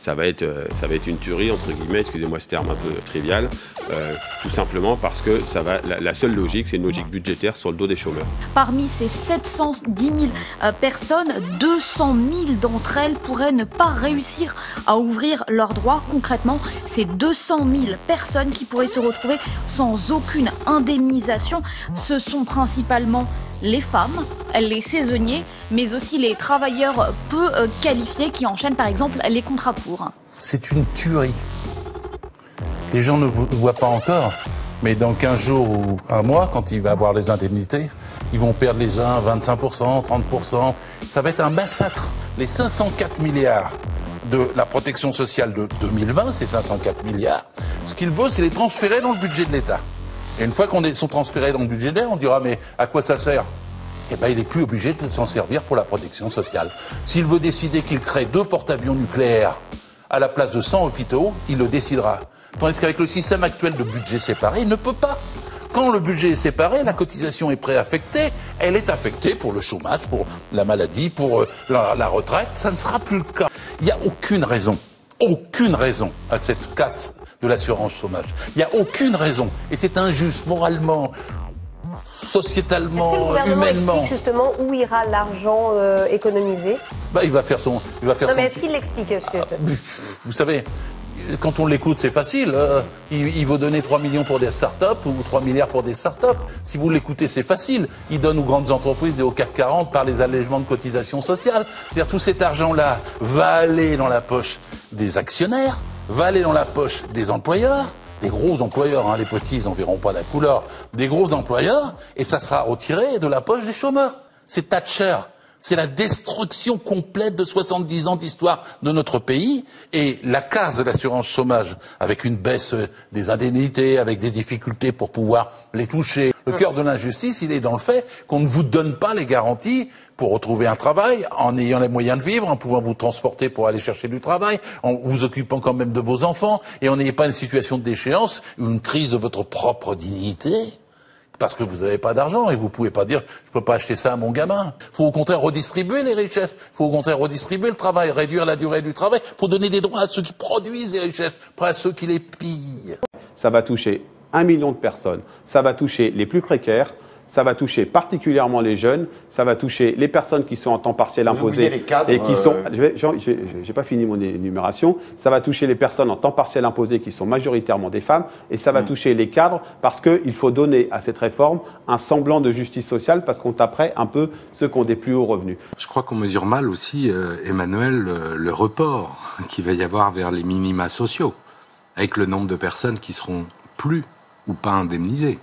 ça va être une tuerie, entre guillemets, excusez-moi ce terme un peu trivial, tout simplement parce que la seule logique, c'est une logique budgétaire sur le dos des chômeurs. Parmi ces 710 000 personnes, 200 000 d'entre elles pourraient ne pas réussir à ouvrir leurs droits. Concrètement, c'est 200 000 personnes qui pourraient se retrouver sans aucune indemnisation. Ce sont principalement les femmes, les saisonniers, mais aussi les travailleurs peu qualifiés qui enchaînent par exemple les contrats courts. C'est une tuerie. Les gens ne voient pas encore, mais dans 15 jours ou un mois, quand il va avoir les indemnités, ils vont perdre les uns 25%, 30%. Ça va être un massacre. Les 504 milliards de la protection sociale de 2020, c'est 504 milliards. Ce qu'il veut, c'est les transférer dans le budget de l'État. Et une fois qu'on sont transférés dans le budget de l'État, on dira mais à quoi ça sert ? Eh bien, il n'est plus obligé de s'en servir pour la protection sociale. S'il veut décider qu'il crée 2 porte-avions nucléaires à la place de 100 hôpitaux, il le décidera. Tandis qu'avec le système actuel de budget séparé, il ne peut pas. Quand le budget est séparé, la cotisation est préaffectée, elle est affectée pour le chômage, pour la maladie, pour la retraite. Ça ne sera plus le cas. Il n'y a aucune raison à cette casse de l'assurance chômage. Il n'y a aucune raison. Et c'est injuste moralement, sociétalement, humainement. Est-ce que le gouvernement explique justement où ira l'argent économisé ? Il va faire son... Non, mais est-ce qu'il l'explique Vous savez, quand on l'écoute, c'est facile. Il veut donner 3 millions pour des start-up ou 3 milliards pour des start-up. Si vous l'écoutez, c'est facile. Il donne aux grandes entreprises et au CAC 40 par les allègements de cotisations sociales. C'est-à-dire tout cet argent-là va aller dans la poche des actionnaires, va aller dans la poche des employeurs, des gros employeurs, les petits, ils n'en verront pas la couleur, des gros employeurs, et ça sera retiré de la poche des chômeurs. C'est Thatcher. C'est la destruction complète de 70 ans d'histoire de notre pays, et la casse de l'assurance chômage, avec une baisse des indemnités, avec des difficultés pour pouvoir les toucher. Le cœur de l'injustice, il est dans le fait qu'on ne vous donne pas les garanties pour retrouver un travail, en ayant les moyens de vivre, en pouvant vous transporter pour aller chercher du travail, en vous occupant quand même de vos enfants, et en n'ayant pas une situation de déchéance, une crise de votre propre dignité, parce que vous n'avez pas d'argent, et vous ne pouvez pas dire « je ne peux pas acheter ça à mon gamin ». Il faut au contraire redistribuer les richesses, il faut au contraire redistribuer le travail, réduire la durée du travail, il faut donner des droits à ceux qui produisent les richesses, pas à ceux qui les pillent. Ça va toucher 1 million de personnes, ça va toucher les plus précaires, ça va toucher particulièrement les jeunes, ça va toucher les personnes qui sont en temps partiel imposé les cadres, et qui sont... J'ai pas fini mon énumération. Ça va toucher les personnes en temps partiel imposé qui sont majoritairement des femmes, et ça va toucher les cadres parce qu'il faut donner à cette réforme un semblant de justice sociale parce qu'on taperait un peu ceux qui ont des plus hauts revenus. Je crois qu'on mesure mal aussi, Emmanuel, le report qu'il va y avoir vers les minima sociaux, avec le nombre de personnes qui seront plus ou pas indemnisées.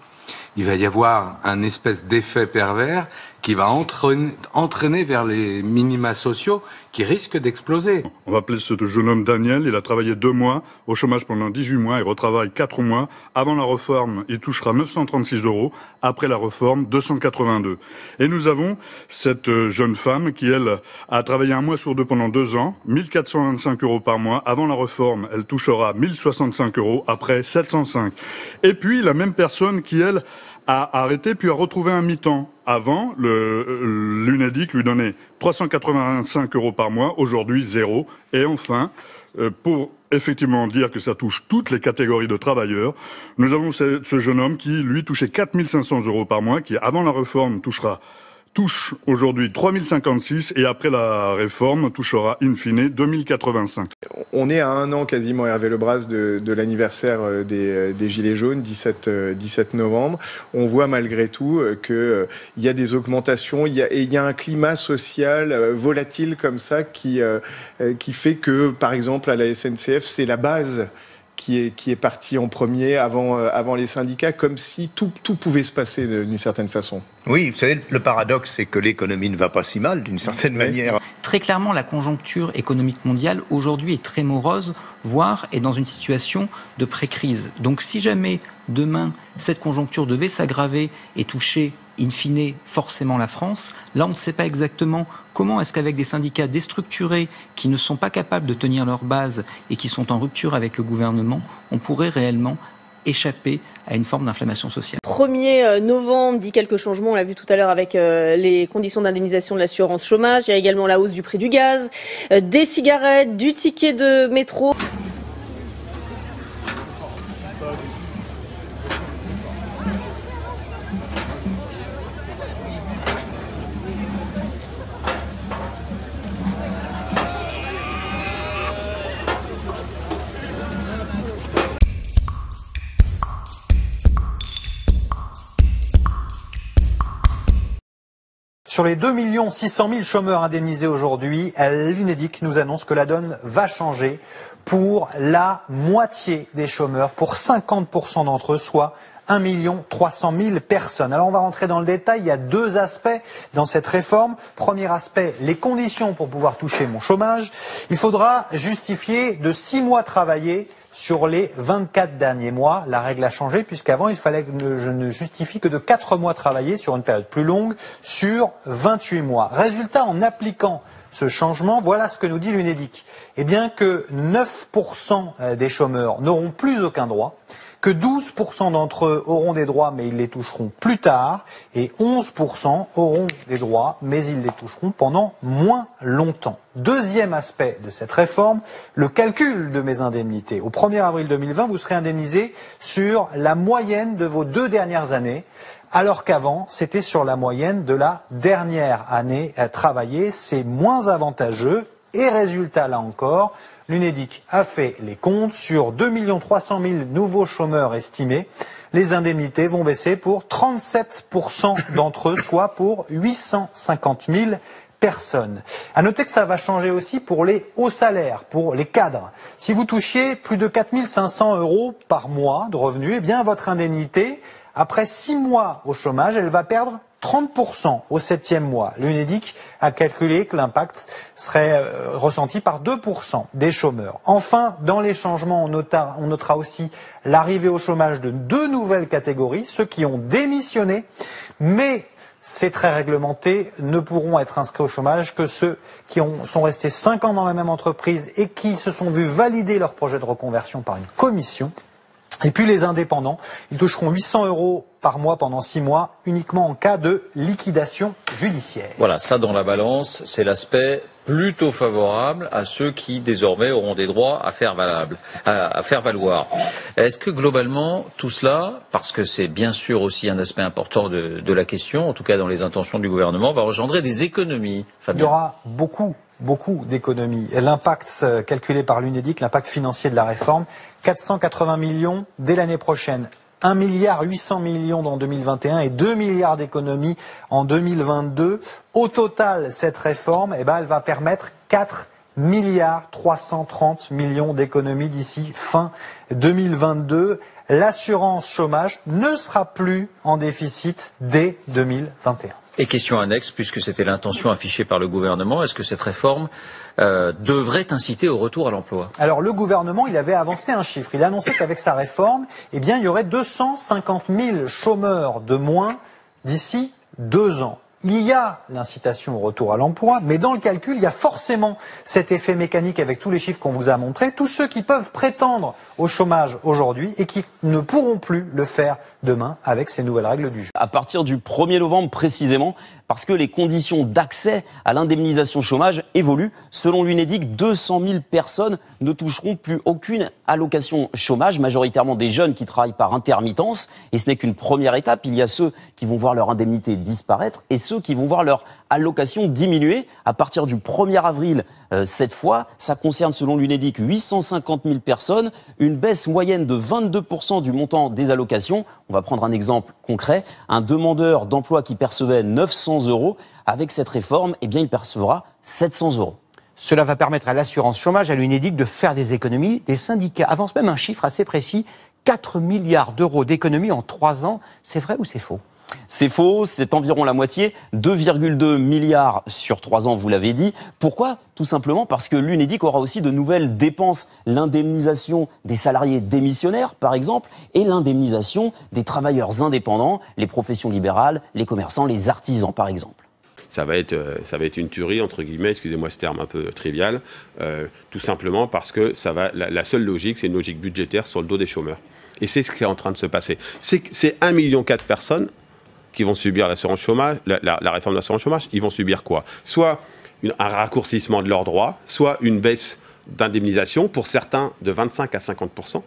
Il va y avoir un espèce d'effet pervers qui va entraîner vers les minima sociaux qui risquent d'exploser. On va appeler ce jeune homme Daniel. Il a travaillé 2 mois au chômage pendant 18 mois. Il retravaille 4 mois. Avant la réforme, il touchera 936 €. Après la réforme, 282. Et nous avons cette jeune femme qui, elle, a travaillé 1 mois sur 2 pendant 2 ans. 1425 € par mois. Avant la réforme, elle touchera 1065 €. Après, 705. Et puis, la même personne qui, elle, a arrêté puis a retrouvé un mi-temps. Avant, l'UNEDIC lui donnait 385 € par mois, aujourd'hui 0. Et enfin, pour effectivement dire que ça touche toutes les catégories de travailleurs, nous avons ce jeune homme qui, lui, touchait 4500 € par mois, qui, avant la réforme, touche aujourd'hui 3056 et après la réforme touchera in fine 2085. On est à 1 an quasiment, Hervé Lebras, de l'anniversaire des Gilets jaunes, 17 novembre. On voit malgré tout qu'il y a des augmentations, il y a un climat social volatile comme ça qui fait que, par exemple, à la SNCF, c'est la base qui est parti en premier avant les syndicats, comme si tout pouvait se passer d'une certaine façon. Oui, vous savez, le paradoxe, c'est que l'économie ne va pas si mal, d'une certaine manière. Très clairement, la conjoncture économique mondiale, aujourd'hui, est très morose, voire est dans une situation de pré-crise. Donc si jamais, demain, cette conjoncture devait s'aggraver et toucher in fine forcément la France, là on ne sait pas exactement comment est-ce qu'avec des syndicats déstructurés qui ne sont pas capables de tenir leur base et qui sont en rupture avec le gouvernement, on pourrait réellement échapper à une forme d'inflammation sociale. 1er novembre dit quelques changements, on l'a vu tout à l'heure avec les conditions d'indemnisation de l'assurance chômage. Il y a également la hausse du prix du gaz, des cigarettes, du ticket de métro. Sur les 2 600 000 chômeurs indemnisés aujourd'hui, l'UNEDIC nous annonce que la donne va changer pour la moitié des chômeurs, pour 50% d'entre eux, soit 1 300 000 personnes. Alors on va rentrer dans le détail, il y a 2 aspects dans cette réforme. Premier aspect, les conditions pour pouvoir toucher mon chômage. Il faudra justifier de 6 mois travaillés sur les 24 derniers mois. La règle a changé puisqu'avant il fallait que je ne justifie que de 4 mois travaillés sur une période plus longue sur 28 mois. Résultat, en appliquant ce changement, voilà ce que nous dit l'UNEDIC. Eh bien que 9% des chômeurs n'auront plus aucun droit, que 12% d'entre eux auront des droits mais ils les toucheront plus tard et 11% auront des droits mais ils les toucheront pendant moins longtemps. Deuxième aspect de cette réforme, le calcul de mes indemnités. Au 1er avril 2020, vous serez indemnisé sur la moyenne de vos 2 dernières années, alors qu'avant, c'était sur la moyenne de la dernière année travaillée. C'est moins avantageux et résultat, là encore, l'UNEDIC a fait les comptes sur 2 300 000 nouveaux chômeurs estimés. Les indemnités vont baisser pour 37% d'entre eux, soit pour 850 000 personnes. À noter que ça va changer aussi pour les hauts salaires, pour les cadres. Si vous touchiez plus de 4 500 € par mois de revenus, eh bien votre indemnité, après 6 mois au chômage, elle va perdre 30% au 7e mois. L'UNEDIC a calculé que l'impact serait ressenti par 2% des chômeurs. Enfin, dans les changements, on notera aussi l'arrivée au chômage de 2 nouvelles catégories, ceux qui ont démissionné, mais c'est très réglementé, ne pourront être inscrits au chômage que ceux qui sont restés 5 ans dans la même entreprise et qui se sont vus valider leur projet de reconversion par une commission. Et puis les indépendants, ils toucheront 800 € par mois pendant 6 mois, uniquement en cas de liquidation judiciaire. Voilà, ça dans la balance, c'est l'aspect plutôt favorable à ceux qui désormais auront des droits à faire valoir. Est-ce que globalement tout cela, parce que c'est bien sûr aussi un aspect important de la question, en tout cas dans les intentions du gouvernement, va engendrer des économies, Fabien? Il y aura beaucoup d'économies. L'impact calculé par l'UNEDIC, l'impact financier de la réforme, 480 millions dès l'année prochaine. 1,8 milliard en 2021 et 2 milliards d'économies en 2022. Au total, cette réforme, elle va permettre 4,330 milliards d'économies d'ici fin 2022. L'assurance chômage ne sera plus en déficit dès 2021. Et question annexe, puisque c'était l'intention affichée par le gouvernement, est-ce que cette réforme devrait inciter au retour à l'emploi? Alors le gouvernement, il avait avancé un chiffre. Il a annoncé qu'avec sa réforme, il y aurait 250 000 chômeurs de moins d'ici 2 ans. Il y a l'incitation au retour à l'emploi, mais dans le calcul, il y a forcément cet effet mécanique avec tous les chiffres qu'on vous a montrés. Tous ceux qui peuvent prétendre au chômage aujourd'hui et qui ne pourront plus le faire demain avec ces nouvelles règles du jeu. À partir du 1er novembre précisément, parce que les conditions d'accès à l'indemnisation chômage évoluent. Selon l'UNEDIC, 200 000 personnes ne toucheront plus aucune allocation chômage, majoritairement des jeunes qui travaillent par intermittence. Et ce n'est qu'une première étape. Il y a ceux qui vont voir leur indemnité disparaître et ceux qui vont voir leur allocation diminuer à partir du 1er avril. Cette fois, ça concerne selon l'UNEDIC 850 000 personnes, une baisse moyenne de 22% du montant des allocations. On va prendre un exemple concret. Un demandeur d'emploi qui percevait 900 €, avec cette réforme, eh bien, il percevra 700 €. Cela va permettre à l'assurance chômage, à l'UNEDIC, de faire des économies. Des syndicats avancent même un chiffre assez précis, 4 milliards d'euros d'économies en 3 ans. C'est vrai ou c'est faux ? C'est faux, c'est environ la moitié, 2,2 milliards sur 3 ans, vous l'avez dit. Pourquoi ? Tout simplement parce que l'UNEDIC aura aussi de nouvelles dépenses. L'indemnisation des salariés démissionnaires, par exemple, et l'indemnisation des travailleurs indépendants, les professions libérales, les commerçants, les artisans, par exemple. Ça va être une tuerie, entre guillemets, excusez-moi ce terme un peu trivial, tout simplement parce que la seule logique, c'est une logique budgétaire sur le dos des chômeurs. Et c'est ce qui est en train de se passer. C'est 1,4 million de personnes qui vont subir l'assurance chômage, la réforme de l'assurance chômage. Ils vont subir quoi? Soit un raccourcissement de leurs droits, soit une baisse d'indemnisation, pour certains de 25 à 50%,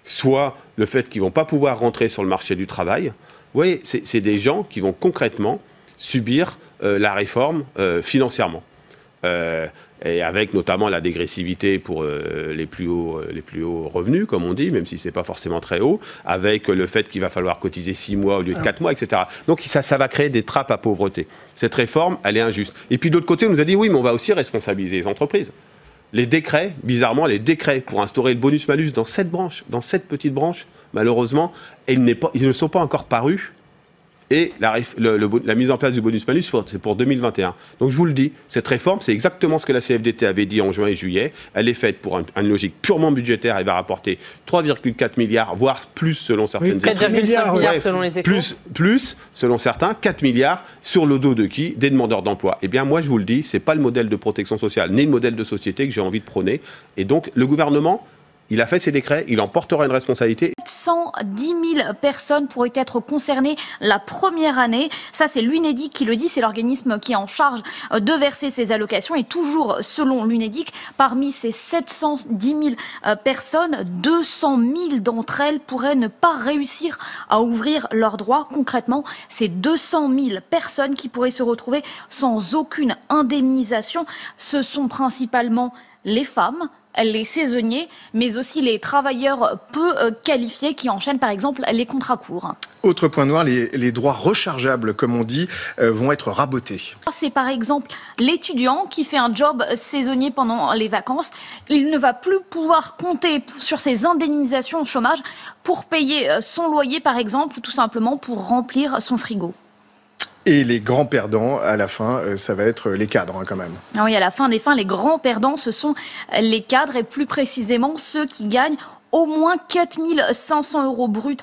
soit le fait qu'ils ne vont pas pouvoir rentrer sur le marché du travail. Vous voyez, c'est des gens qui vont concrètement subir la réforme financièrement. Et avec notamment la dégressivité pour les plus hauts revenus, comme on dit, même si ce n'est pas forcément très haut, avec le fait qu'il va falloir cotiser 6 mois au lieu de 4 mois, etc. Donc ça va créer des trappes à pauvreté. Cette réforme, elle est injuste. Et puis d'autre côté, on nous a dit, oui, mais on va aussi responsabiliser les entreprises. Les décrets, bizarrement, les décrets pour instaurer le bonus-malus dans cette branche, dans cette petite branche, malheureusement, ils ne sont pas encore parus. Et la mise en place du bonus-malus, c'est pour 2021. Donc je vous le dis, cette réforme, c'est exactement ce que la CFDT avait dit en juin et juillet. Elle est faite pour une logique purement budgétaire. Elle va rapporter 3,4 milliards, voire plus selon certaines études. 4,5 milliards selon les Échos. Plus, selon certains, 4 milliards sur le dos de qui? Des demandeurs d'emploi. Eh bien moi, je vous le dis, ce n'est pas le modèle de protection sociale, ni le modèle de société que j'ai envie de prôner. Et donc le gouvernement, il a fait ses décrets, il en portera une responsabilité. 110 000 personnes pourraient être concernées la première année. Ça, c'est l'UNEDIC qui le dit. C'est l'organisme qui est en charge de verser ces allocations. Et toujours selon l'UNEDIC, parmi ces 710 000 personnes, 200 000 d'entre elles pourraient ne pas réussir à ouvrir leurs droits. Concrètement, c'est 200 000 personnes qui pourraient se retrouver sans aucune indemnisation. Ce sont principalement les femmes, les saisonniers, mais aussi les travailleurs peu qualifiés qui enchaînent par exemple les contrats courts. Autre point noir, les droits rechargeables, comme on dit, vont être rabotés. C'est par exemple l'étudiant qui fait un job saisonnier pendant les vacances. Il ne va plus pouvoir compter sur ses indemnisations au chômage pour payer son loyer par exemple, ou tout simplement pour remplir son frigo. Et les grands perdants, à la fin, ça va être les cadres, quand même. Ah oui, à la fin des fins, les grands perdants, ce sont les cadres et plus précisément ceux qui gagnent au moins 4 500 € bruts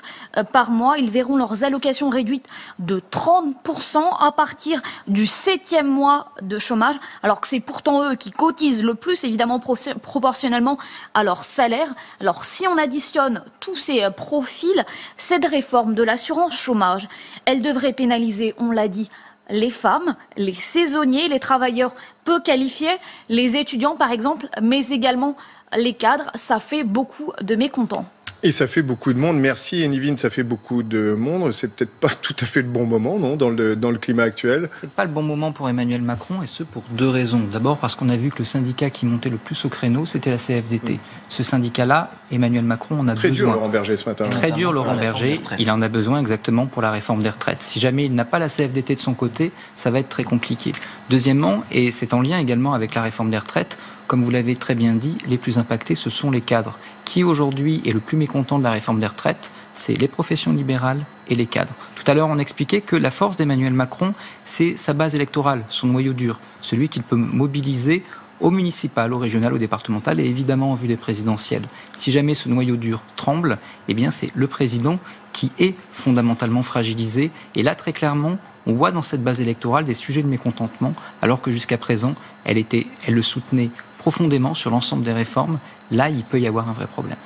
par mois. Ils verront leurs allocations réduites de 30% à partir du 7e mois de chômage, alors que c'est pourtant eux qui cotisent le plus, évidemment proportionnellement à leur salaire. Alors si on additionne tous ces profils, cette réforme de l'assurance chômage, elle devrait pénaliser, on l'a dit, les femmes, les saisonniers, les travailleurs peu qualifiés, les étudiants par exemple, mais également les cadres. Ça fait beaucoup de mécontents. Et ça fait beaucoup de monde. Merci, Enivine, ça fait beaucoup de monde. C'est peut-être pas tout à fait le bon moment, non, dans le climat actuel. C'est pas le bon moment pour Emmanuel Macron, et ce pour deux raisons. D'abord parce qu'on a vu que le syndicat qui montait le plus au créneau, c'était la CFDT. Ce syndicat-là, Emmanuel Macron en a besoin. Très dur, Laurent Berger, ce matin. Très dur, Laurent Berger. Il en a besoin exactement pour la réforme des retraites. Si jamais il n'a pas la CFDT de son côté, ça va être très compliqué. Deuxièmement, et c'est en lien également avec la réforme des retraites, comme vous l'avez très bien dit, les plus impactés, ce sont les cadres. Qui aujourd'hui est le plus mécontent de la réforme des retraites? C'est les professions libérales et les cadres. Tout à l'heure, on expliquait que la force d'Emmanuel Macron, c'est sa base électorale, son noyau dur, celui qu'il peut mobiliser au municipal, au régional, au départemental et évidemment en vue des présidentielles. Si jamais ce noyau dur tremble, eh bien c'est le président qui est fondamentalement fragilisé. Et là, très clairement, on voit dans cette base électorale des sujets de mécontentement, alors que jusqu'à présent, elle le soutenait profondément sur l'ensemble des réformes. Là, il peut y avoir un vrai problème.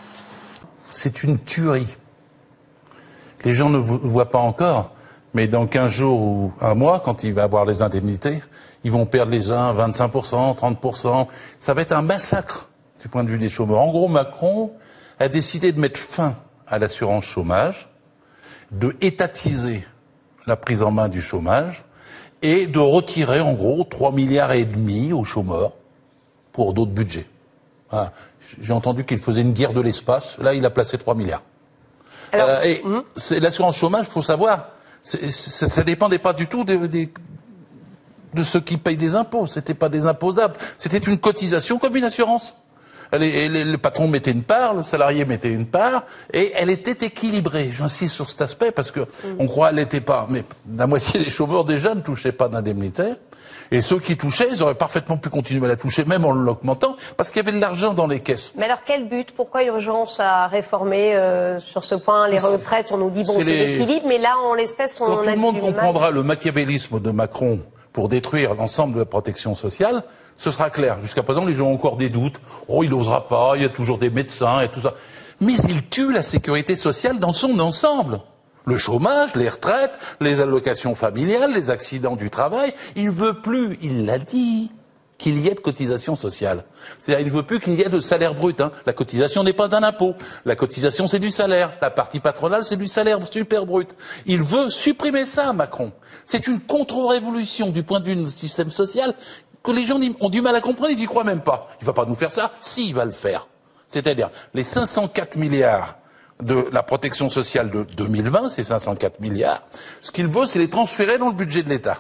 C'est une tuerie. Les gens ne voient pas encore, mais dans 15 jours ou un mois, quand il va avoir les indemnités, ils vont perdre les uns 25%, 30%. Ça va être un massacre du point de vue des chômeurs. En gros, Macron a décidé de mettre fin à l'assurance chômage, de étatiser la prise en main du chômage et de retirer en gros 3,5 milliards aux chômeurs pour d'autres budgets. Ah, j'ai entendu qu'il faisait une guerre de l'espace. Là, il a placé 3 milliards. Et l'assurance chômage, il faut savoir, ça dépendait pas du tout de ceux qui payent des impôts. C'était pas des imposables. C'était une cotisation comme une assurance. Le patron mettait une part, le salarié mettait une part, et elle était équilibrée. J'insiste sur cet aspect parce que on croit qu'elle n'était pas. Mais la moitié des chômeurs déjà ne touchaient pas d'indemnité. Et ceux qui touchaient, ils auraient parfaitement pu continuer à la toucher, même en l'augmentant, parce qu'il y avait de l'argent dans les caisses. Mais alors quel but? Pourquoi urgence à réformer sur ce point les retraites? On nous dit bon, c'est l'équilibre, mais là, en l'espèce, on a Quand tout le monde comprendra le machiavélisme de Macron pour détruire l'ensemble de la protection sociale, ce sera clair. Jusqu'à présent, les gens ont encore des doutes. Oh, il n'osera pas, il y a toujours des médecins et tout ça. mais il tue la sécurité sociale dans son ensemble. Le chômage, les retraites, les allocations familiales, les accidents du travail, il ne veut plus, il l'a dit, qu'il y ait de cotisation sociale. C'est-à-dire, il ne veut plus qu'il y ait de salaire brut. Hein. La cotisation n'est pas un impôt. La cotisation, c'est du salaire. La partie patronale, c'est du salaire super brut. Il veut supprimer ça, Macron. C'est une contre-révolution du point de vue du système social que les gens ont du mal à comprendre, ils n'y croient même pas. Il ne va pas nous faire ça. Si, il va le faire. C'est-à-dire, les 504 milliards de la protection sociale de 2020, c'est 504 milliards. Ce qu'il veut, c'est les transférer dans le budget de l'État.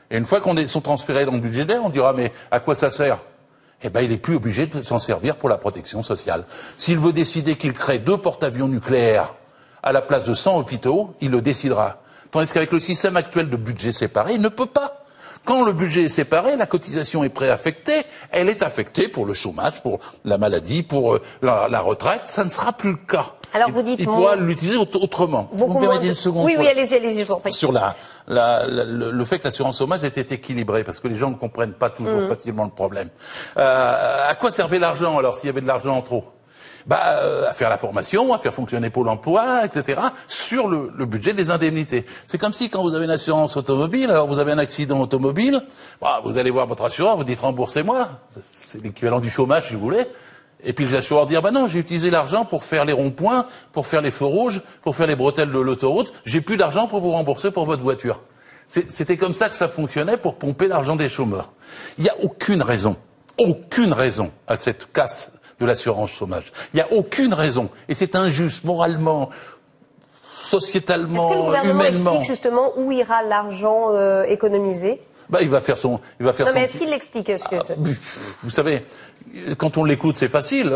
Et une fois qu'on sont transférés dans le budget de l'État, on dira, mais à quoi ça sert? Eh ben, il n'est plus obligé de s'en servir pour la protection sociale. S'il veut décider qu'il crée 2 porte-avions nucléaires à la place de 100 hôpitaux, il le décidera. Tandis qu'avec le système actuel de budget séparé, il ne peut pas. Quand le budget est séparé, la cotisation est préaffectée, elle est affectée pour le chômage, pour la maladie, pour la retraite, ça ne sera plus le cas. Alors vous dites... Il pourra l'utiliser autrement. Vous me permettez une seconde? Oui, allez-y, je vous en prie. Sur le fait que l'assurance chômage était équilibrée, parce que les gens ne comprennent pas toujours facilement le problème. À quoi servait l'argent, alors, s'il y avait de l'argent en trop? À faire la formation, à faire fonctionner Pôle emploi, etc., sur le budget des indemnités. C'est comme si, quand vous avez une assurance automobile, alors vous avez un accident automobile, vous allez voir votre assureur, vous dites remboursez-moi, c'est l'équivalent du chômage si vous voulez, et puis l'assureur dire non, j'ai utilisé l'argent pour faire les ronds-points, pour faire les feux rouges, pour faire les bretelles de l'autoroute, j'ai plus d'argent pour vous rembourser pour votre voiture. C'était comme ça que ça fonctionnait pour pomper l'argent des chômeurs. Il n'y a aucune raison à cette casse de l'assurance chômage. Il n'y a aucune raison. Et c'est injuste, moralement, sociétalement, humainement. Est-ce que le gouvernement explique justement où ira l'argent économisé? Il va faire son... Non, mais est-ce qu'il l'explique? Vous savez, quand on l'écoute, c'est facile.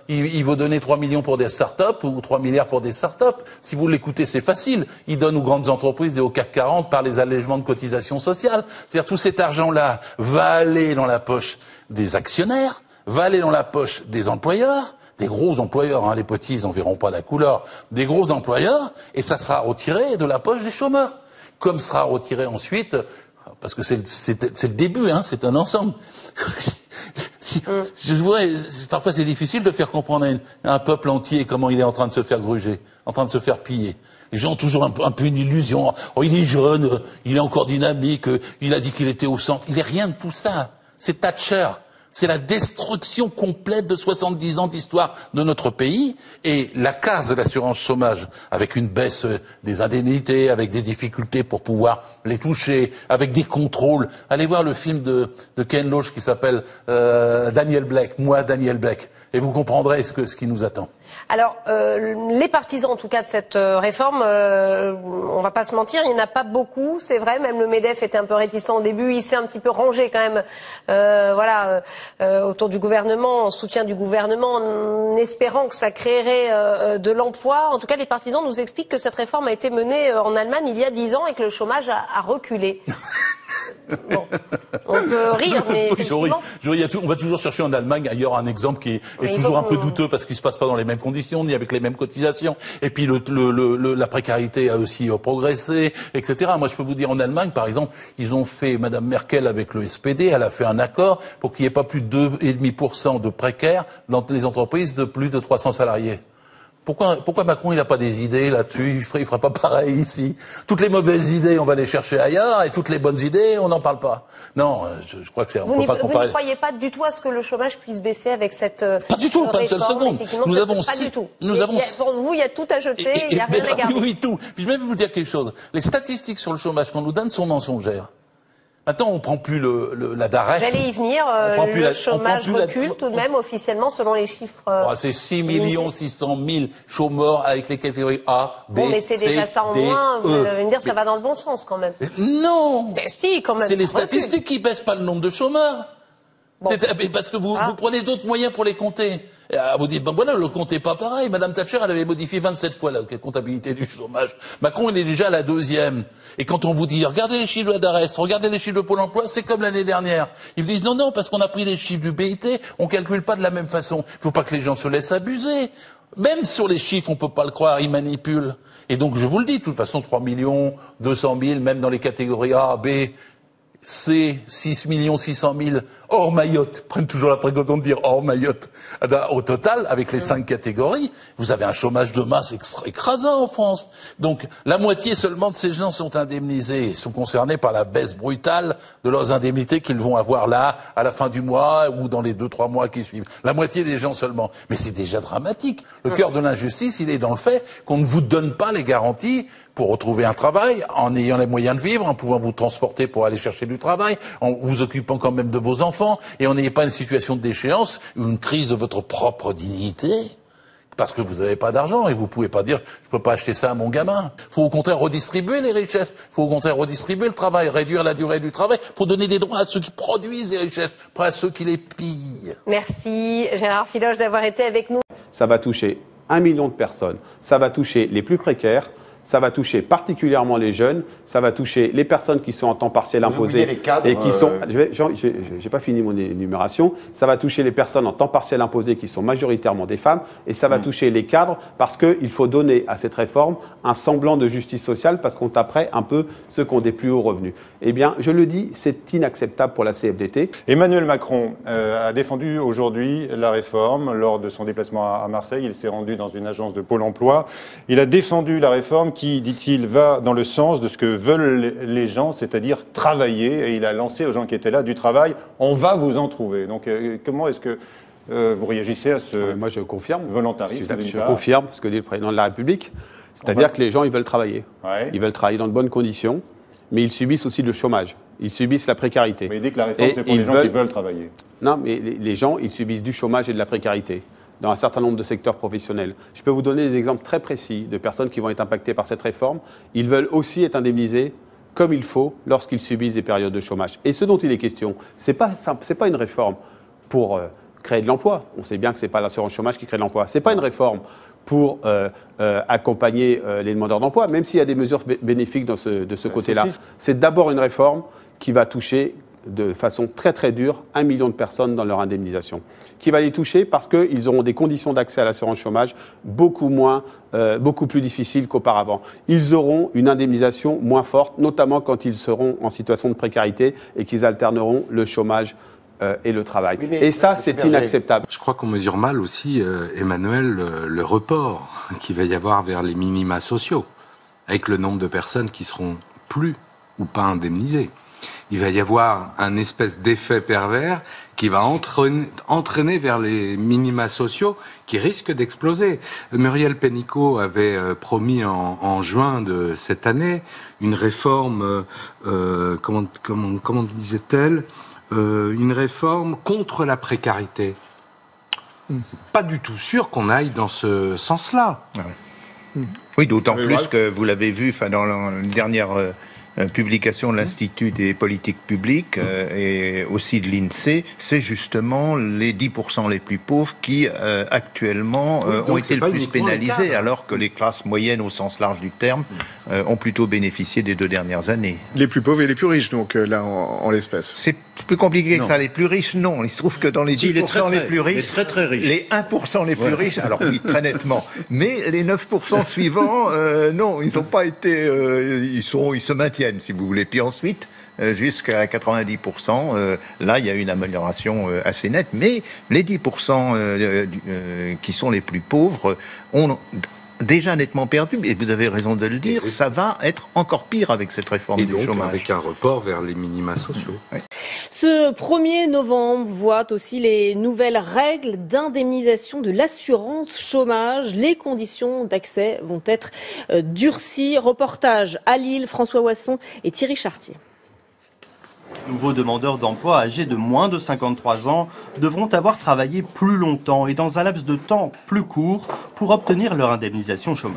Il veut donner 3 millions pour des start-up ou 3 milliards pour des start-up. Si vous l'écoutez, c'est facile. Il donne aux grandes entreprises et au CAC 40 par les allègements de cotisations sociales. C'est-à-dire, tout cet argent-là va aller dans la poche des actionnaires, va aller dans la poche des employeurs, des gros employeurs, hein, les petits, ils n'en verront pas la couleur, des gros employeurs, et ça sera retiré de la poche des chômeurs. Comme sera retiré ensuite, parce que c'est le début, hein, c'est un ensemble. Parfois c'est difficile de faire comprendre à un peuple entier comment il est en train de se faire gruger, en train de se faire piller. Les gens ont toujours un peu une illusion. Oh, il est jeune, il est encore dynamique, il a dit qu'il était au centre. Il n'est rien de tout ça. C'est Thatcher. C'est la destruction complète de 70 ans d'histoire de notre pays, et la casse de l'assurance chômage, avec une baisse des indemnités, avec des difficultés pour pouvoir les toucher, avec des contrôles. Allez voir le film de Ken Loach qui s'appelle Daniel Blake, Moi Daniel Blake, et vous comprendrez ce qui nous attend. Alors, les partisans, en tout cas, de cette réforme, on va pas se mentir, il n'y en a pas beaucoup, c'est vrai. Même le MEDEF était un peu réticent au début, il s'est un petit peu rangé quand même, autour du gouvernement, en soutien du gouvernement, en espérant que ça créerait de l'emploi. En tout cas, les partisans nous expliquent que cette réforme a été menée en Allemagne il y a 10 ans et que le chômage a reculé. Bon, on peut rire, mais effectivement... On va toujours chercher en Allemagne ailleurs un exemple qui est toujours un peu douteux parce qu'il se passe pas dans les mêmes conditions ni avec les mêmes cotisations. Et puis la précarité a aussi progressé, etc. Moi, je peux vous dire, en Allemagne, par exemple, ils ont fait, Madame Merkel avec le SPD, elle a fait un accord pour qu'il n'y ait pas plus de 2,5% de précaires dans les entreprises de plus de 300 salariés. Pourquoi Macron il n'a pas des idées là-dessus? Il fera pas pareil ici. Toutes les mauvaises idées, on va les chercher ailleurs, et toutes les bonnes idées, on n'en parle pas. Non, je crois que c'est. Vous ne croyez pas du tout à ce que le chômage puisse baisser avec cette pas du tout, pas une seule seconde. Nous avons pour vous, il y a tout à jeter, il n'y a rien à garder. Oui, tout. Puis je vais vous dire quelque chose. Les statistiques sur le chômage qu'on nous donne sont mensongères. Maintenant, on prend plus la DARES. J'allais y venir. Le chômage recule tout de même officiellement selon les chiffres. C'est 6 600 000 chômeurs avec les catégories A, B, bon, mais c'est déjà ça en moins. Vous allez me dire ça va dans le bon sens quand même. Non. Mais si, quand même. C'est les statistiques qui baissent pas le nombre de chômeurs. Bon. Parce que vous prenez d'autres moyens pour les compter. Vous dites, le compte n'est pas pareil. Madame Thatcher, elle avait modifié 27 fois la comptabilité du chômage. Macron, il est déjà à la 2e. Et quand on vous dit, regardez les chiffres de la DARES, regardez les chiffres de Pôle emploi, c'est comme l'année dernière. Ils vous disent, non, parce qu'on a pris les chiffres du BIT, on calcule pas de la même façon. Il faut pas que les gens se laissent abuser. Même sur les chiffres, on peut pas le croire, ils manipulent. Et donc, je vous le dis, de toute façon, 3 200 000, même dans les catégories A, B, ces 6 600 000 hors Mayotte, prennent toujours la précaution de dire hors Mayotte, au total, avec les 5 catégories, vous avez un chômage de masse écrasant en France. Donc, la moitié seulement de ces gens sont indemnisés, sont concernés par la baisse brutale de leurs indemnités qu'ils vont avoir là, à la fin du mois, ou dans les 2-3 mois qui suivent. La moitié des gens seulement. Mais c'est déjà dramatique. Le cœur de l'injustice, il est dans le fait qu'on ne vous donne pas les garanties pour retrouver un travail, en ayant les moyens de vivre, en pouvant vous transporter pour aller chercher du travail, en vous occupant quand même de vos enfants, et en n'ayant pas une situation de déchéance, une crise de votre propre dignité, parce que vous n'avez pas d'argent, et vous pouvez pas dire, je peux pas acheter ça à mon gamin. Faut au contraire redistribuer les richesses, faut au contraire redistribuer le travail, réduire la durée du travail, faut donner des droits à ceux qui produisent les richesses, pas à ceux qui les pillent. Merci Gérard Filoche d'avoir été avec nous. Ça va toucher 1 million de personnes, ça va toucher les plus précaires, ça va toucher particulièrement les jeunes, ça va toucher les personnes qui sont en temps partiel imposé et qui sont. J'ai pas fini mon énumération. Ça va toucher les personnes en temps partiel imposé qui sont majoritairement des femmes, et ça va toucher les cadres parce qu'il faut donner à cette réforme un semblant de justice sociale parce qu'on taperait un peu ceux qui ont des plus hauts revenus. Eh bien, je le dis, c'est inacceptable pour la CFDT. Emmanuel Macron a défendu aujourd'hui la réforme lors de son déplacement à Marseille. Il s'est rendu dans une agence de Pôle emploi. Il a défendu la réforme qui, dit-il, va dans le sens de ce que veulent les gens, c'est-à-dire travailler. Et il a lancé aux gens qui étaient là du travail, on va vous en trouver. Donc comment est-ce que vous réagissez à ce Moi, je confirme. Volontarisme Je confirme ce que dit le président de la République. C'est-à-dire que les gens, ils veulent travailler. Ouais. Ils veulent travailler dans de bonnes conditions, mais ils subissent aussi le chômage. Ils subissent la précarité. Mais il dit que la réforme, c'est pour les gens qui veulent travailler. Non, mais les gens, ils subissent du chômage et de la précarité dans un certain nombre de secteurs professionnels. Je peux vous donner des exemples très précis de personnes qui vont être impactées par cette réforme. Ils veulent aussi être indemnisés comme il faut lorsqu'ils subissent des périodes de chômage. Et ce dont il est question, c'est pas une réforme pour créer de l'emploi. On sait bien que ce n'est pas l'assurance chômage qui crée de l'emploi. Ce n'est pas une réforme pour accompagner les demandeurs d'emploi, même s'il y a des mesures bénéfiques de ce côté-là. C'est d'abord une réforme qui va toucher de façon très très dure 1 million de personnes dans leur indemnisation, qui va les toucher parce qu'ils auront des conditions d'accès à l'assurance chômage beaucoup plus difficiles qu'auparavant. Ils auront une indemnisation moins forte, notamment quand ils seront en situation de précarité et qu'ils alterneront le chômage et le travail. Oui, et ça, c'est inacceptable. Je crois qu'on mesure mal aussi, Emmanuel, le report qu'il va y avoir vers les minima sociaux, avec le nombre de personnes qui seront plus ou pas indemnisées. Il va y avoir un espèce d'effet pervers qui va entraîner vers les minima sociaux qui risquent d'exploser. Muriel Pénicaud avait promis en juin de cette année une réforme, comment disait-elle, une réforme contre la précarité. Pas du tout sûr qu'on aille dans ce sens-là. Oui, d'autant plus que vous l'avez vu dans la dernière publication de l'Institut des politiques publiques et aussi de l'INSEE, c'est justement les 10% les plus pauvres qui actuellement ont été le plus pénalisés, alors que les classes moyennes au sens large du terme ont plutôt bénéficié des 2 dernières années. Les plus pauvres et les plus riches, donc là, en l'espèce. C'est plus compliqué que ça. Les plus riches, non. Il se trouve que dans les 10% les plus riches, les 1% les plus riches, alors oui, très nettement, mais les 9% suivants, non, ils n'ont pas été, ils se maintiennent, si vous voulez. Puis ensuite, jusqu'à 90%, là, il y a une amélioration assez nette, mais les 10% qui sont les plus pauvres ont déjà nettement perdu, et vous avez raison de le dire, ça va être encore pire avec cette réforme du chômage. Avec un report vers les minima sociaux. Oui. Ce 1er novembre voit aussi les nouvelles règles d'indemnisation de l'assurance chômage. Les conditions d'accès vont être durcies. Reportage à Lille, François Wasson et Thierry Chartier. Nouveaux demandeurs d'emploi âgés de moins de 53 ans devront avoir travaillé plus longtemps et dans un laps de temps plus court pour obtenir leur indemnisation chômage.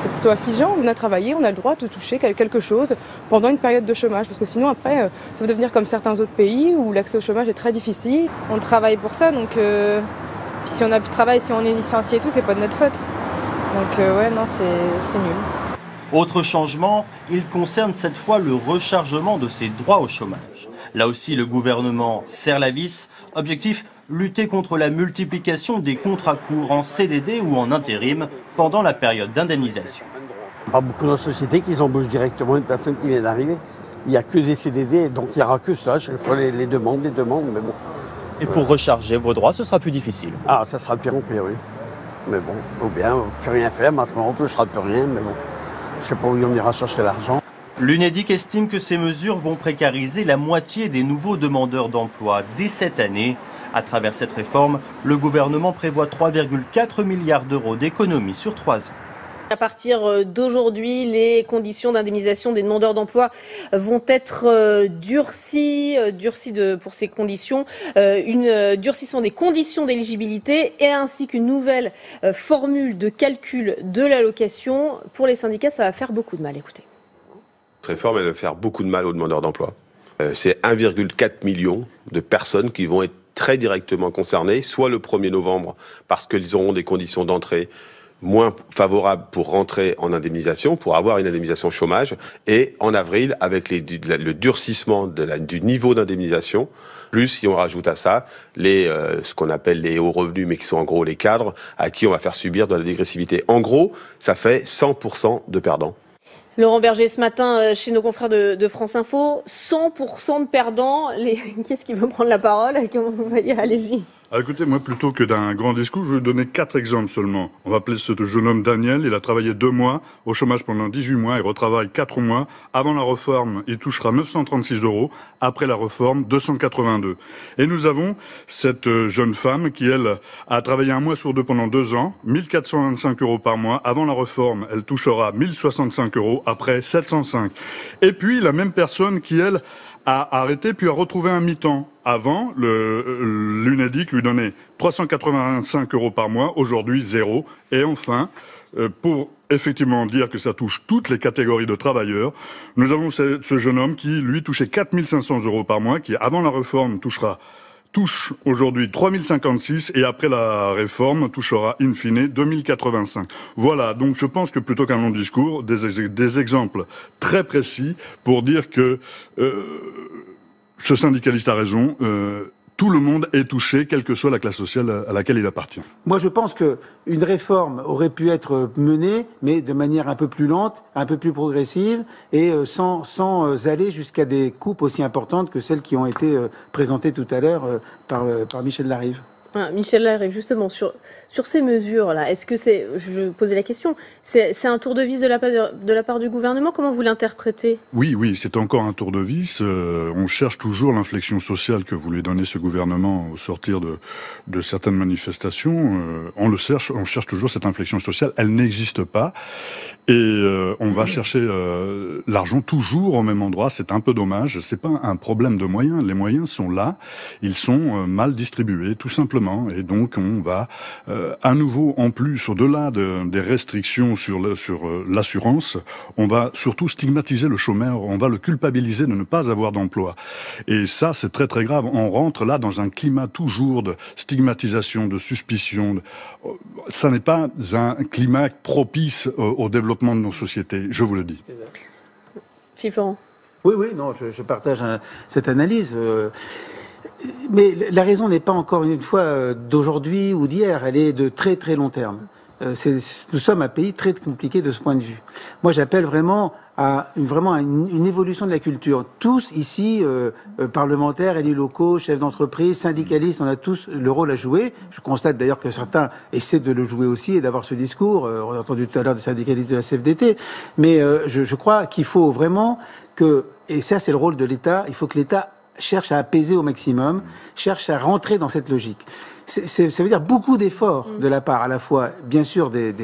C'est plutôt affligeant, on a travaillé, on a le droit de toucher quelque chose pendant une période de chômage, parce que sinon après ça va devenir comme certains autres pays où l'accès au chômage est très difficile. On travaille pour ça, donc puis si on n'a plus de travail, si on est licencié et tout, c'est pas de notre faute. Donc ouais, non, c'est nul. Autre changement, il concerne cette fois le rechargement de ses droits au chômage. Là aussi, le gouvernement serre la vis. Objectif, lutter contre la multiplication des contrats courts en CDD ou en intérim pendant la période d'indemnisation. Pas beaucoup de sociétés qui embauchent directement une personne qui vient d'arriver. Il n'y a que des CDD, donc il n'y aura que ça. Je ferai les demandes, mais bon. Et pour recharger vos droits, ce sera plus difficile. Ah, ça sera de pire en pire, oui. Mais bon, ou bien, plus rien faire, mais à ce moment, on ne touchera plus rien, mais bon. Je ne sais pas où on ira chercher l'argent. L'UNEDIC estime que ces mesures vont précariser la moitié des nouveaux demandeurs d'emploi dès cette année. À travers cette réforme, le gouvernement prévoit 3,4 milliards d'euros d'économies sur 3 ans. À partir d'aujourd'hui, les conditions d'indemnisation des demandeurs d'emploi vont être durcies pour ces conditions, durcissement des conditions d'éligibilité et ainsi qu'une nouvelle formule de calcul de l'allocation. Pour les syndicats, ça va faire beaucoup de mal. Écoutez. Cette réforme, elle va faire beaucoup de mal aux demandeurs d'emploi. C'est 1,4 million de personnes qui vont être très directement concernées, soit le 1er novembre parce qu'ils auront des conditions d'entrée moins favorables pour rentrer en indemnisation, pour avoir une indemnisation chômage, et en avril avec le durcissement du niveau d'indemnisation, plus si on rajoute à ça ce qu'on appelle les hauts revenus, mais qui sont en gros les cadres, à qui on va faire subir de la dégressivité. En gros, ça fait 100% de perdants. Laurent Berger, ce matin, chez nos confrères de France Info, 100% de perdants. Qui est-ce qui veut prendre la parole? Comment vous voyez? Allez-y. Écoutez, moi, plutôt que d'un grand discours, je vais vous donner 4 exemples seulement. On va appeler ce jeune homme Daniel. Il a travaillé 2 mois au chômage pendant 18 mois. Il retravaille 4 mois. Avant la réforme, il touchera 936 €. Après la réforme, 282. Et nous avons cette jeune femme qui, elle, a travaillé 1 mois sur 2 pendant 2 ans. 1425 € par mois. Avant la réforme, elle touchera 1065 €. Après, 705. Et puis, la même personne qui, elle, a arrêté puis a retrouvé un mi-temps. Avant, l'UNEDIC lui donnait 385 € par mois, aujourd'hui 0. Et enfin, pour effectivement dire que ça touche toutes les catégories de travailleurs, nous avons ce jeune homme qui, lui, touchait 4500 € par mois, qui, avant la réforme, touche aujourd'hui 3056 et après la réforme touchera in fine 2085. Voilà, donc je pense que plutôt qu'un long discours, des exemples très précis pour dire que ce syndicaliste a raison, tout le monde est touché, quelle que soit la classe sociale à laquelle il appartient. Moi, je pense qu'une réforme aurait pu être menée, mais de manière un peu plus lente, un peu plus progressive, et sans aller jusqu'à des coupes aussi importantes que celles qui ont été présentées tout à l'heure par Michel Larive. Michel Larive, justement, sur ces mesures-là, est-ce que c'est, je posais la question, c'est un tour de vis de la part du gouvernement? Comment vous l'interprétez? Oui, c'est encore un tour de vis. On cherche toujours l'inflexion sociale que voulait donner ce gouvernement au sortir de certaines manifestations. On cherche toujours cette inflexion sociale. Elle n'existe pas. Et on va chercher l'argent toujours au même endroit. C'est un peu dommage. C'est pas un problème de moyens. Les moyens sont là. Ils sont mal distribués, tout simplement. Et donc, on va à nouveau, en plus, au-delà des restrictions sur l'assurance, on va surtout stigmatiser le chômeur. On va le culpabiliser de ne pas avoir d'emploi. Et ça, c'est très très grave. On rentre là dans un climat toujours de stigmatisation, de suspicion. Ça n'est pas un climat propice au développement de nos sociétés, je vous le dis. Philippe Laurent. Oui, non, je partage cette analyse. Mais la raison n'est pas encore une fois d'aujourd'hui ou d'hier, elle est de très très long terme. Nous sommes un pays très compliqué de ce point de vue. Moi, j'appelle vraiment à une évolution de la culture. Tous ici, parlementaires, élus locaux, chefs d'entreprise, syndicalistes, on a tous le rôle à jouer. Je constate d'ailleurs que certains essaient de le jouer aussi et d'avoir ce discours. On a entendu tout à l'heure des syndicalistes de la CFDT. Mais je crois qu'il faut vraiment et ça c'est le rôle de l'État, il faut que l'État cherche à apaiser au maximum, cherche à rentrer dans cette logique. Ça veut dire beaucoup d'efforts de la part, à la fois, bien sûr, des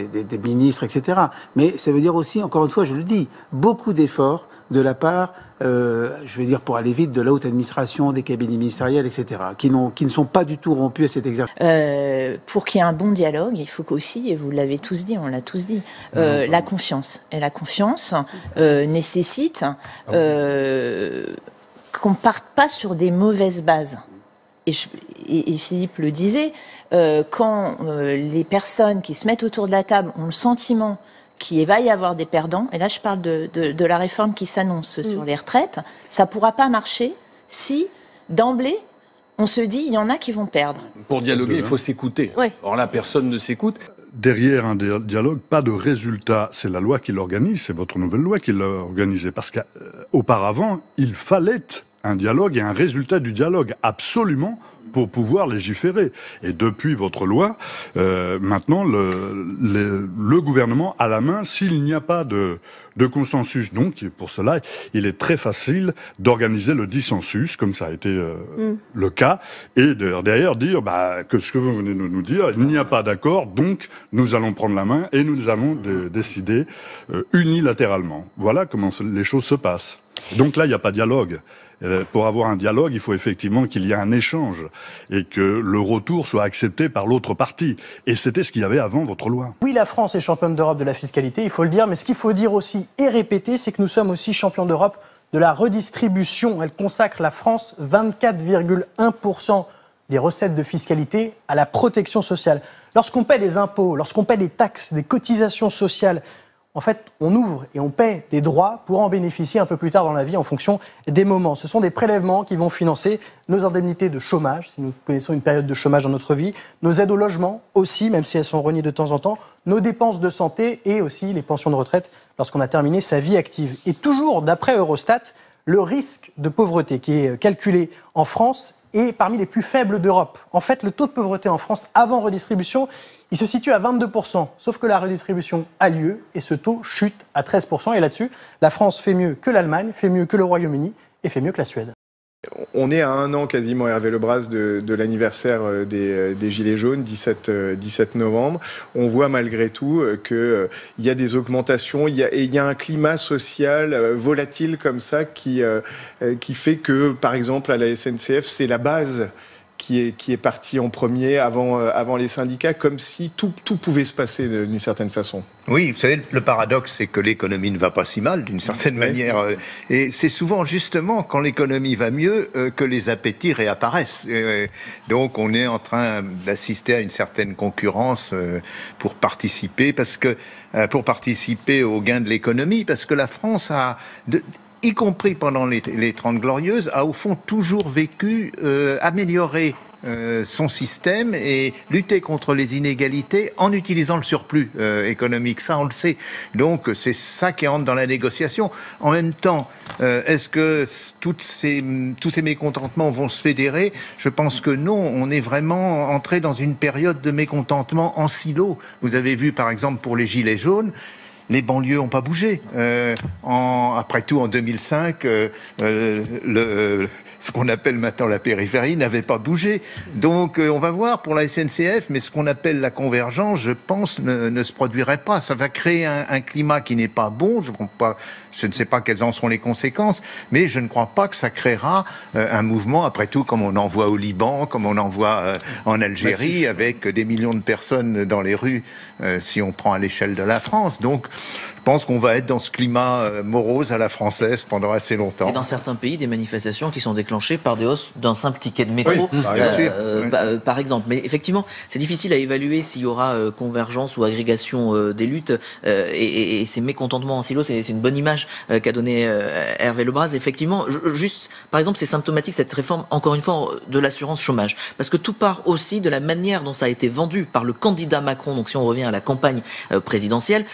ministres, etc. Mais ça veut dire aussi, encore une fois, je le dis, beaucoup d'efforts de la part, je vais dire pour aller vite, de la haute administration, des cabinets ministériels, etc., qui ne sont pas du tout rompus à cet exercice. Pour qu'il y ait un bon dialogue, il faut qu'aussi, et vous l'avez tous dit, on l'a tous dit, la confiance. Et la confiance nécessite qu'on parte pas sur des mauvaises bases. Et Philippe le disait, quand les personnes qui se mettent autour de la table ont le sentiment qu'il va y avoir des perdants, et là je parle de la réforme qui s'annonce sur les retraites, ça ne pourra pas marcher si, d'emblée, on se dit il y en a qui vont perdre. Pour dialoguer, il faut s'écouter. Ouais. Or là, personne ne s'écoute. derrière un dialogue, pas de résultat. C'est la loi qui l'organise, c'est votre nouvelle loi qui l'a organisée. Parce qu'auparavant, il fallait un dialogue et un résultat du dialogue, absolument, pour pouvoir légiférer. Et depuis votre loi, maintenant, le gouvernement a la main s'il n'y a pas de consensus. Donc, pour cela, il est très facile d'organiser le dissensus, comme ça a été le cas, et derrière dire que ce que vous venez de nous dire, il n'y a pas d'accord, donc nous allons prendre la main et nous allons décider unilatéralement. Voilà comment les choses se passent. Donc là, il n'y a pas de dialogue. Pour avoir un dialogue, il faut effectivement qu'il y ait un échange et que le retour soit accepté par l'autre partie. Et c'était ce qu'il y avait avant votre loi. Oui, la France est championne d'Europe de la fiscalité, il faut le dire, mais ce qu'il faut dire aussi et répéter, c'est que nous sommes aussi champions d'Europe de la redistribution. Elle consacre, la France, 24,1% des recettes de fiscalité à la protection sociale. Lorsqu'on paie des impôts, lorsqu'on paie des taxes, des cotisations sociales, en fait, on ouvre et on paie des droits pour en bénéficier un peu plus tard dans la vie en fonction des moments. Ce sont des prélèvements qui vont financer nos indemnités de chômage, si nous connaissons une période de chômage dans notre vie, nos aides au logement aussi, même si elles sont reniées de temps en temps, nos dépenses de santé et aussi les pensions de retraite lorsqu'on a terminé sa vie active. Et toujours, d'après Eurostat, le risque de pauvreté qui est calculé en France est parmi les plus faibles d'Europe. En fait, le taux de pauvreté en France avant redistribution, il se situe à 22%, sauf que la redistribution a lieu et ce taux chute à 13%. Et là-dessus, la France fait mieux que l'Allemagne, fait mieux que le Royaume-Uni et fait mieux que la Suède. On est à 1 an quasiment, Hervé Lebras, de l'anniversaire des Gilets jaunes, 17 novembre. On voit malgré tout qu'il y a des augmentations, il y a un climat social volatile comme ça qui fait que, par exemple, à la SNCF, c'est la base qui est parti en premier avant les syndicats, comme si tout pouvait se passer d'une certaine façon. Oui, vous savez, le paradoxe, c'est que l'économie ne va pas si mal, d'une certaine manière. Et c'est souvent, justement, quand l'économie va mieux, que les appétits réapparaissent. Donc, on est en train d'assister à une certaine concurrence pour participer au gain de l'économie, parce que la France y compris pendant les 30 Glorieuses, a au fond toujours vécu améliorer son système et lutter contre les inégalités en utilisant le surplus économique. Ça, on le sait. Donc, c'est ça qui entre dans la négociation. En même temps, est-ce que tous ces mécontentements vont se fédérer? Je pense que non. On est vraiment entré dans une période de mécontentement en silo. Vous avez vu, par exemple, pour les Gilets jaunes, les banlieues n'ont pas bougé. Après tout, en 2005, ce qu'on appelle maintenant la périphérie n'avait pas bougé. Donc, on va voir pour la SNCF, mais ce qu'on appelle la convergence, je pense, ne se produirait pas. Ça va créer un climat qui n'est pas bon. Je ne sais pas quelles en seront les conséquences, mais je ne crois pas que ça créera un mouvement, après tout, comme on en voit au Liban, comme on en voit en Algérie, avec des millions de personnes dans les rues, si on prend à l'échelle de la France. Donc, je pense qu'on va être dans ce climat morose à la française pendant assez longtemps. Et dans certains pays, des manifestations qui sont déclenchées par des hausses d'un simple ticket de métro, par exemple. Mais effectivement, c'est difficile à évaluer s'il y aura convergence ou agrégation des luttes. Et ces mécontentements en silo, c'est une bonne image qu'a donné Hervé Lebras. Effectivement, juste, par exemple, c'est symptomatique cette réforme, encore une fois, de l'assurance chômage. Parce que tout part aussi de la manière dont ça a été vendu par le candidat Macron. Donc si on revient à la campagne présidentielle,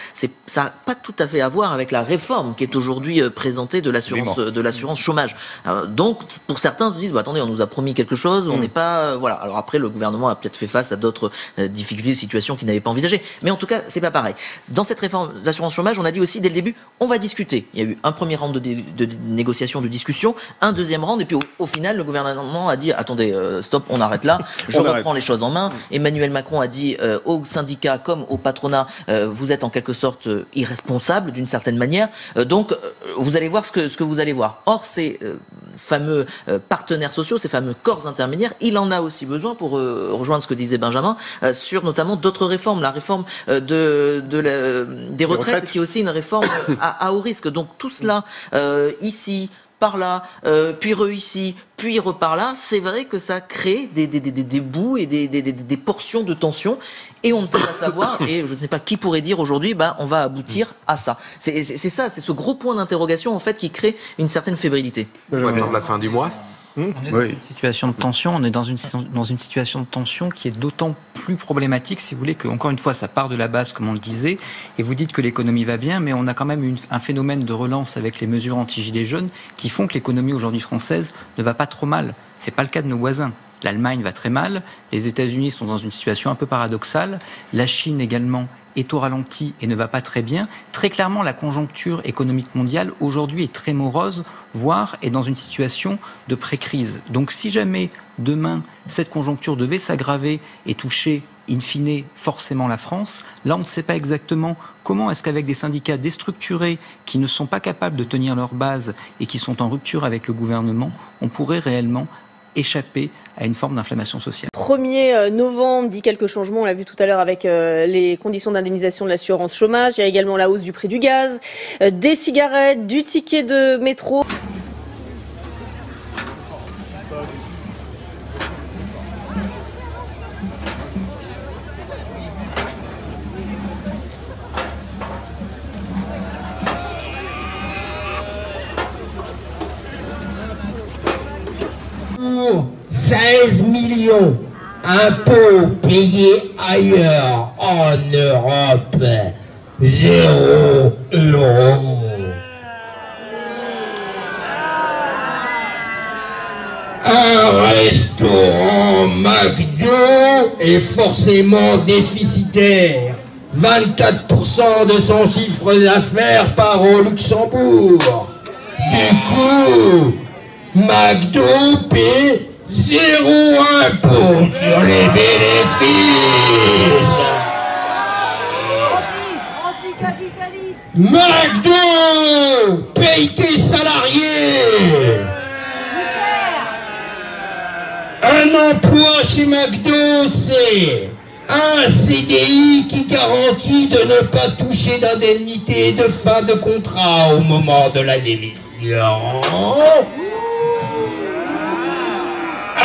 ça n'a pas tout à fait à voir avec la réforme qui est aujourd'hui présentée de l'assurance chômage. Donc, pour certains, se disent, attendez, on nous a promis quelque chose, on n'est pas... voilà. Alors après, le gouvernement a peut-être fait face à d'autres difficultés, situations qu'il n'avait pas envisagées. Mais en tout cas, c'est pas pareil. Dans cette réforme d'assurance chômage, on a dit aussi dès le début, on va discuter. Il y a eu un premier round de négociation, de discussion, un deuxième round, et puis au final, le gouvernement a dit, attendez, stop, on arrête là, je reprends les choses en main. Emmanuel Macron a dit aux syndicats comme au patronat, vous êtes en quelque sorte irresponsable d'une certaine manière, donc vous allez voir ce que vous allez voir. Or, ces fameux partenaires sociaux, ces fameux corps intermédiaires, il en a aussi besoin pour rejoindre ce que disait Benjamin, sur notamment d'autres réformes, la réforme des retraites, qui est aussi une réforme à haut risque. Donc tout cela, ici, par là, puis ici, puis repart là, c'est vrai que ça crée des bouts et des portions de tension, et on ne peut pas savoir, et je ne sais pas qui pourrait dire aujourd'hui, on va aboutir à ça. C'est ça, c'est ce gros point d'interrogation en fait qui crée une certaine fébrilité. On attend la fin du mois. On est dans une situation de tension, on est dans une situation de tension qui est d'autant plus problématique, si vous voulez, que, encore une fois, ça part de la base, comme on le disait, et vous dites que l'économie va bien, mais on a quand même un phénomène de relance avec les mesures anti-gilets jaunes qui font que l'économie aujourd'hui française ne va pas trop mal. C'est pas le cas de nos voisins. L'Allemagne va très mal, les États-Unis sont dans une situation un peu paradoxale, la Chine également est au ralenti et ne va pas très bien. Très clairement, la conjoncture économique mondiale aujourd'hui est très morose, voire est dans une situation de pré-crise. Donc si jamais demain cette conjoncture devait s'aggraver et toucher in fine forcément la France, là on ne sait pas exactement comment est-ce qu'avec des syndicats déstructurés qui ne sont pas capables de tenir leur base et qui sont en rupture avec le gouvernement, on pourrait réellement échapper à une forme d'inflammation sociale. 1er novembre dit quelques changements, on l'a vu tout à l'heure avec les conditions d'indemnisation de l'assurance chômage. Il y a également la hausse du prix du gaz, des cigarettes, du ticket de métro. Pour 16 millions impôts payés ailleurs en Europe, 0 €. Un restaurant McDo est forcément déficitaire. 24% de son chiffre d'affaires part au Luxembourg. Du coup, McDo paie 0 impôt sur les bénéfices. McDo paye tes salariés. Un emploi chez McDo, c'est un CDI qui garantit de ne pas toucher d'indemnité de fin de contrat au moment de la démission.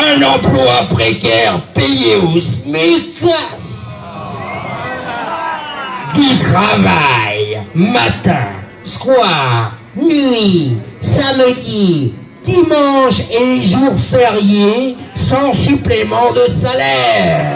Un emploi précaire payé au SMIC. Du travail, matin, soir, nuit, samedi, dimanche et jours fériés, sans supplément de salaire.